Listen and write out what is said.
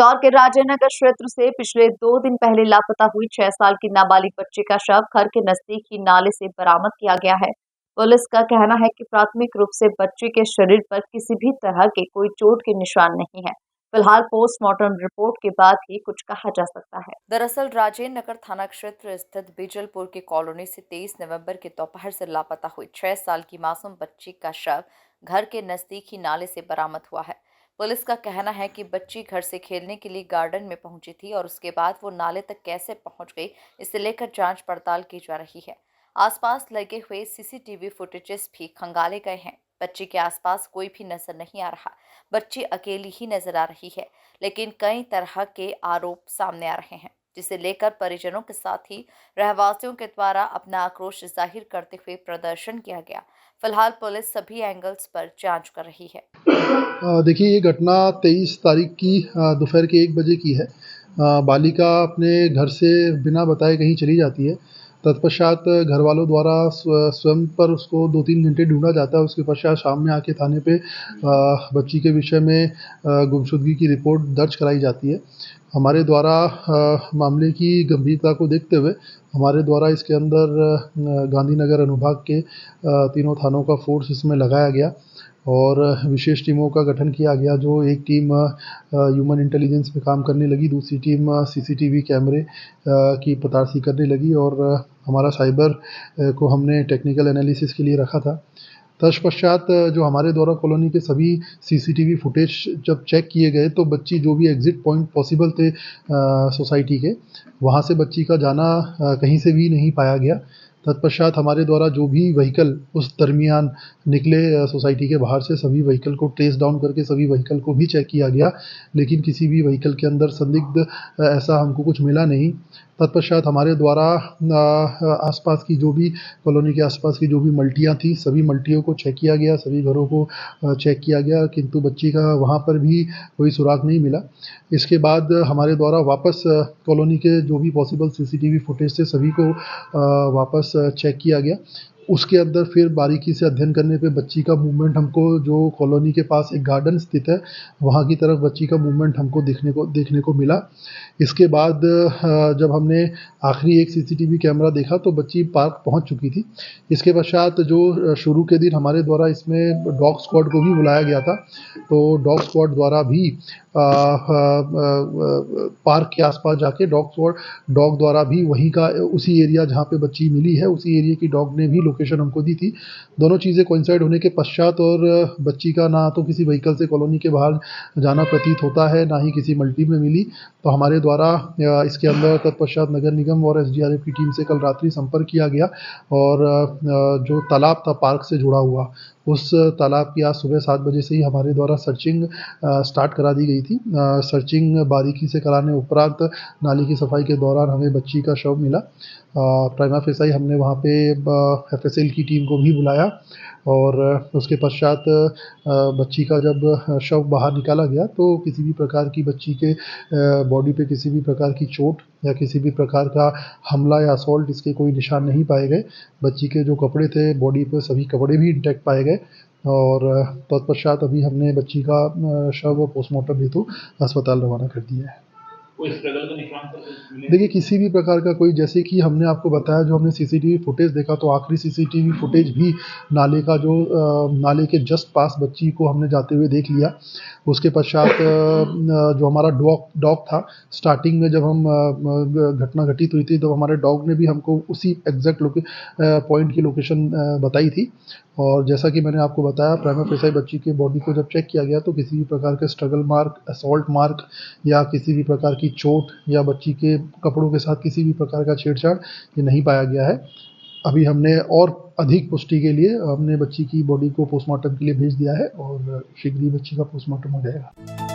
इंदौर के राजेनगर क्षेत्र से पिछले 2 दिन पहले लापता हुई 6 साल की नाबालिग बच्ची का शव घर के नजदीक ही नाले से बरामद किया गया है। पुलिस का कहना है कि प्राथमिक रूप से बच्ची के शरीर पर किसी भी तरह के कोई चोट के निशान नहीं है। फिलहाल पोस्टमार्टम रिपोर्ट के बाद ही कुछ कहा जा सकता है। दरअसल राजेनगर थाना क्षेत्र स्थित बीजलपुर की कॉलोनी से 23 नवंबर के दोपहर से लापता हुई 6 साल की मासूम बच्ची का शव घर के नजदीक ही नाले से बरामद हुआ है। पुलिस का कहना है कि बच्ची घर से खेलने के लिए गार्डन में पहुंची थी और उसके बाद वो नाले तक कैसे पहुंच गई, इसे लेकर जांच पड़ताल की जा रही है। आसपास लगे हुए सीसीटीवी फुटेजेस भी खंगाले गए हैं। बच्ची के आसपास कोई भी नजर नहीं आ रहा। बच्ची अकेली ही नजर आ रही है, लेकिन कई तरह के आरोप सामने आ रहे हैं, जिसे लेकर परिजनों के साथ ही रहवासियों के द्वारा अपना आक्रोश जाहिर करते हुए प्रदर्शन किया गया। फिलहाल पुलिस सभी एंगल्स पर जांच कर रही है। देखिए, ये घटना 23 तारीख की दोपहर के 1 बजे की है। बालिका अपने घर से बिना बताए कहीं चली जाती है। तत्पश्चात घर वालों द्वारा स्वयं पर उसको 2-3 घंटे ढूंढा जाता है। उसके पश्चात शाम में आके थाने पे बच्ची के विषय में गुमशुदगी की रिपोर्ट दर्ज कराई जाती है। हमारे द्वारा मामले की गंभीरता को देखते हुए हमारे द्वारा इसके अंदर गांधीनगर अनुभाग के तीनों थानों का फोर्स इसमें लगाया गया और विशेष टीमों का गठन किया गया। जो एक टीम ह्यूमन इंटेलिजेंस पे काम करने लगी, दूसरी टीम सीसीटीवी कैमरे की पतासी करने लगी और हमारा साइबर को हमने टेक्निकल एनालिसिस के लिए रखा था। तत्पश्चात जो हमारे द्वारा कॉलोनी के सभी सीसीटीवी फुटेज जब चेक किए गए तो बच्ची जो भी एग्जिट पॉइंट पॉसिबल थे सोसाइटी के, वहाँ से बच्ची का जाना कहीं से भी नहीं पाया गया। तत्पश्चात हमारे द्वारा जो भी व्हीकल उस दरमियान निकले सोसाइटी के बाहर से, सभी व्हीकल को ट्रेस डाउन करके सभी व्हीकल को भी चेक किया गया, लेकिन किसी भी व्हीकल के अंदर संदिग्ध ऐसा हमको कुछ मिला नहीं। तत्पश्चात हमारे द्वारा आसपास की जो भी कॉलोनी के आसपास की जो भी मल्टियाँ थी, सभी मल्टियों को चेक किया गया, सभी घरों को चेक किया गया, किंतु बच्ची का वहाँ पर भी कोई सुराग नहीं मिला। इसके बाद हमारे द्वारा वापस कॉलोनी के जो भी पॉसिबल सीसीटीवी फुटेज थे सभी को वापस चेक किया गया। उसके अंदर फिर बारीकी से अध्ययन करने पे बच्ची का मूवमेंट हमको, जो कॉलोनी के पास एक गार्डन स्थित है, वहाँ की तरफ बच्ची का मूवमेंट हमको देखने को मिला। इसके बाद जब हमने आखिरी एक सीसीटीवी कैमरा देखा तो बच्ची पार्क पहुँच चुकी थी। इसके पश्चात जो शुरू के दिन हमारे द्वारा इसमें डॉग स्क्वाड को भी बुलाया गया था, तो डॉग स्क्वाड द्वारा भी पार्क के आसपास जाके डॉग द्वारा भी वहीं का उसी एरिया जहाँ पे बच्ची मिली है, उसी एरिया की डॉग ने भी लोकेशन हमको दी थी। दोनों चीज़ें कोइंसाइड होने के पश्चात और बच्ची का ना तो किसी व्हीकल से कॉलोनी के बाहर जाना प्रतीत होता है, ना ही किसी मल्टी में मिली, तो हमारे द्वारा इसके अंदर तत्पश्चात नगर निगम और एसडीआरएफ की टीम से कल रात्रि संपर्क किया गया और जो तालाब था पार्क से जुड़ा हुआ, उस तालाब की आज सुबह 7 बजे से ही हमारे द्वारा सर्चिंग स्टार्ट करा दी गई थी। सर्चिंग बारीकी से कराने उपरांत नाली की सफाई के दौरान हमें बच्ची का शव मिला। प्राइमा फेसाई हमने वहाँ पे एफएसएल की टीम को भी बुलाया और उसके पश्चात बच्ची का जब शव बाहर निकाला गया तो किसी भी प्रकार की बच्ची के बॉडी पे किसी भी प्रकार की चोट या किसी भी प्रकार का हमला या असॉल्ट, इसके कोई निशान नहीं पाए गए। बच्ची के जो कपड़े थे बॉडी पे, सभी कपड़े भी इंटैक्ट पाए गए और तत्पश्चात अभी हमने बच्ची का शव पोस्टमार्टम हेतु अस्पताल रवाना कर दिया है। कोई स्ट्रगल का निशान मिले? देखिए, किसी भी प्रकार का कोई, जैसे कि हमने आपको बताया, जो हमने सीसीटीवी फुटेज देखा तो आखिरी सीसीटीवी फुटेज भी नाले का जो नाले के जस्ट पास बच्ची को हमने जाते हुए देख लिया। उसके पश्चात जो हमारा डॉग था, स्टार्टिंग में जब हम घटना घटित हुई थी तो हमारे डॉग ने भी हमको उसी एग्जैक्ट पॉइंट की लोकेशन बताई थी और जैसा कि मैंने आपको बताया, प्राइमा फेसाई बच्ची की बॉडी को जब चेक किया गया तो किसी भी प्रकार के स्ट्रगल मार्क, असॉल्ट मार्क या किसी भी प्रकार की चोट या बच्ची के कपड़ों के साथ किसी भी प्रकार का छेड़छाड़ ये नहीं पाया गया है। अभी हमने और अधिक पुष्टि के लिए हमने बच्ची की बॉडी को पोस्टमार्टम के लिए भेज दिया है और शीघ्र ही बच्ची का पोस्टमार्टम हो जाएगा।